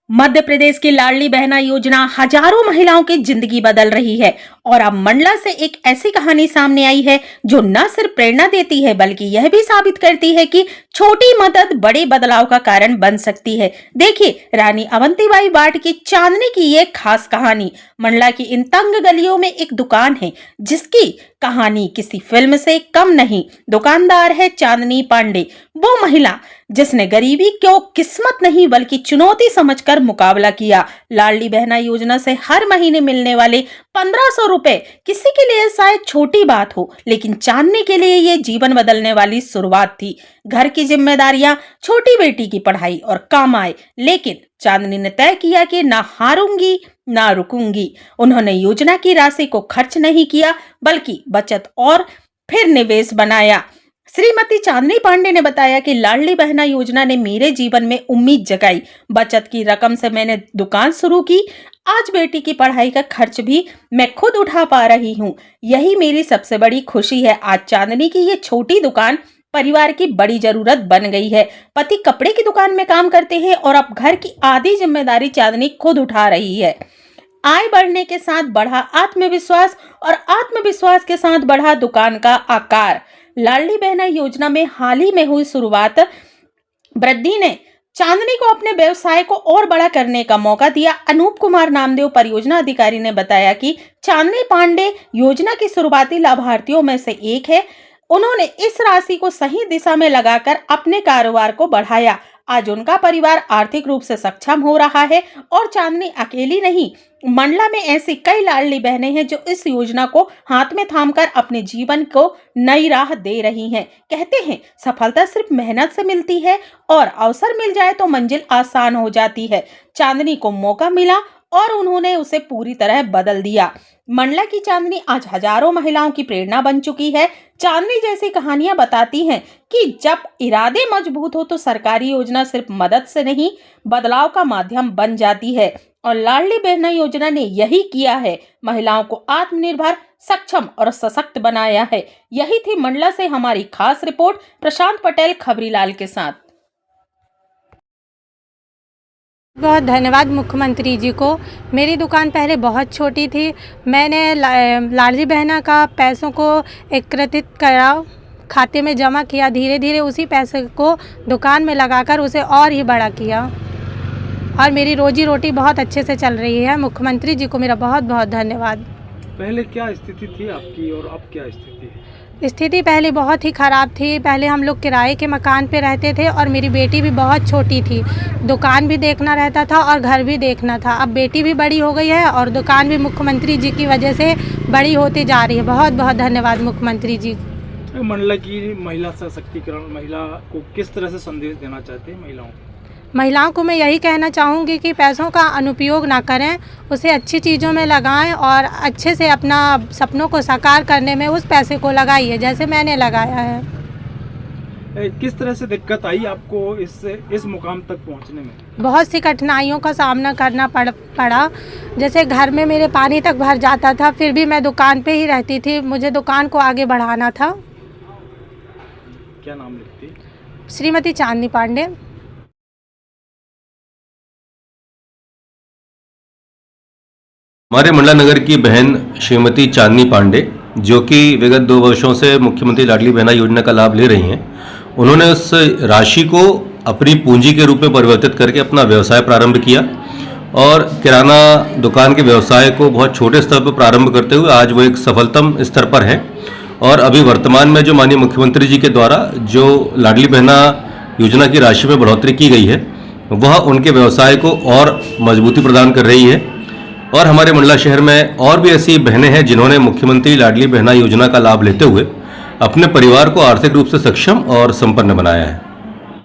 मध्य प्रदेश की लाडली बहना योजना हजारों महिलाओं की जिंदगी बदल रही है और अब मंडला से एक ऐसी कहानी सामने आई है जो न सिर्फ प्रेरणा देती है बल्कि यह भी साबित करती है कि छोटी मदद बड़े बदलाव का कारण बन सकती है। देखिए रानी अवंतीबाई बाट की चांदनी की ये खास कहानी। मंडला की इन तंग गलियों में एक दुकान है जिसकी कहानी किसी फिल्म से कम नहीं। दुकानदार है चांदनी पांडे, वो महिला जिसने गरीबी को किस्मत नहीं बल्कि चुनौती समझकर मुकाबला किया। लाडली बहना योजना से हर महीने मिलने वाले 1500 रुपए किसी के लिए शायद छोटी बात हो, लेकिन चांदनी के लिए ये जीवन बदलने वाली शुरुआत थी। घर की जिम्मेदारियां, छोटी बेटी की पढ़ाई और काम आए, लेकिन चांदनी ने तय किया कि ना हारूंगी ना रुकूंगी। उन्होंने योजना की राशि को खर्च नहीं किया बल्कि बचत और फिर निवेश बनाया। श्रीमती चांदनी पांडे ने बताया कि लाडली बहना योजना ने मेरे जीवन में उम्मीद जगाई। बचत की रकम से मैंने दुकान शुरू की। आज बेटी की पढ़ाई का खर्च भी मैं खुद उठा पा रही हूँ। यही मेरी सबसे बड़ी खुशी है। आज चांदनी की ये छोटी दुकान परिवार की बड़ी जरूरत बन गई है। पति कपड़े की दुकान में काम करते हैं और अब घर की आधी जिम्मेदारी चांदनी खुद उठा रही है। आय बढ़ने के साथ बढ़ा आत्मविश्वास और आत्मविश्वास के साथ बढ़ा दुकान का आकार। लाडली बहना योजना में हाल ही में हुई शुरुआत वृद्धि ने चांदनी को अपने व्यवसाय को और बड़ा करने का मौका दिया। अनूप कुमार नामदेव परियोजना अधिकारी ने बताया कि चांदनी पांडे योजना की शुरुआती लाभार्थियों में से एक है। उन्होंने इस राशि को सही दिशा में लगाकर अपने कारोबार को बढ़ाया। आज उनका परिवार आर्थिक रूप से सक्षम हो रहा है और चांदनी अकेली नहीं, मंडला में ऐसी कई लाडली बहनें हैं जो इस योजना को हाथ में थामकर अपने जीवन को नई राह दे रही हैं। कहते हैं सफलता सिर्फ मेहनत से मिलती है और अवसर मिल जाए तो मंजिल आसान हो जाती है। चांदनी को मौका मिला और उन्होंने उसे पूरी तरह बदल दिया। मंडला की चांदनी आज हजारों महिलाओं की प्रेरणा बन चुकी है। चांदनी जैसी कहानियां बताती हैं कि जब इरादे मजबूत हो तो सरकारी योजना सिर्फ मदद से नहीं बदलाव का माध्यम बन जाती है और लाडली बहना योजना ने यही किया है। महिलाओं को आत्मनिर्भर, सक्षम और सशक्त बनाया है। यही थी मंडला से हमारी खास रिपोर्ट। प्रशांत पटेल, खबरीलाल के साथ। बहुत धन्यवाद मुख्यमंत्री जी को। मेरी दुकान पहले बहुत छोटी थी। मैंने लाडली बहना का पैसों को एकत्रित करा, खाते में जमा किया। धीरे धीरे उसी पैसे को दुकान में लगाकर उसे और ही बड़ा किया और मेरी रोजी रोटी बहुत अच्छे से चल रही है। मुख्यमंत्री जी को मेरा बहुत बहुत धन्यवाद। पहले क्या स्थिति थी आपकी और अब क्या स्थिति है? स्थिति पहले बहुत ही ख़राब थी। पहले हम लोग किराए के मकान पे रहते थे और मेरी बेटी भी बहुत छोटी थी। दुकान भी देखना रहता था और घर भी देखना था। अब बेटी भी बड़ी हो गई है और दुकान भी मुख्यमंत्री जी की वजह से बड़ी होती जा रही है। बहुत बहुत धन्यवाद मुख्यमंत्री जी। मंडला की महिला सशक्तिकरण, महिला को किस तरह से संदेश देना चाहते हैं? महिलाओं को मैं यही कहना चाहूँगी कि पैसों का अनुपयोग ना करें, उसे अच्छी चीज़ों में लगाएं और अच्छे से अपना सपनों को साकार करने में उस पैसे को लगाइए जैसे मैंने लगाया है। किस तरह से दिक्कत आई आपको इस मुकाम तक पहुंचने में? बहुत सी कठिनाइयों का सामना करना पड़ा। जैसे घर में मेरे पानी तक भर जाता था, फिर भी मैं दुकान पे ही रहती थी। मुझे दुकान को आगे बढ़ाना था। क्या नाम लिखती? श्रीमती चांदनी पांडे। हमारे मंडला नगर की बहन श्रीमती चांदनी पांडे, जो कि विगत 2 वर्षों से मुख्यमंत्री लाडली बहना योजना का लाभ ले रही हैं, उन्होंने उस राशि को अपनी पूंजी के रूप में परिवर्तित करके अपना व्यवसाय प्रारंभ किया और किराना दुकान के व्यवसाय को बहुत छोटे स्तर पर प्रारंभ करते हुए आज वो एक सफलतम स्तर पर है। और अभी वर्तमान में जो माननीय मुख्यमंत्री जी के द्वारा जो लाडली बहना योजना की राशि में बढ़ोतरी की गई है, वह उनके व्यवसाय को और मजबूती प्रदान कर रही है। और हमारे मंडला शहर में और भी ऐसी बहनें हैं जिन्होंने मुख्यमंत्री लाडली बहना योजना का लाभ लेते हुए अपने परिवार को आर्थिक रूप से सक्षम और संपन्न बनाया है।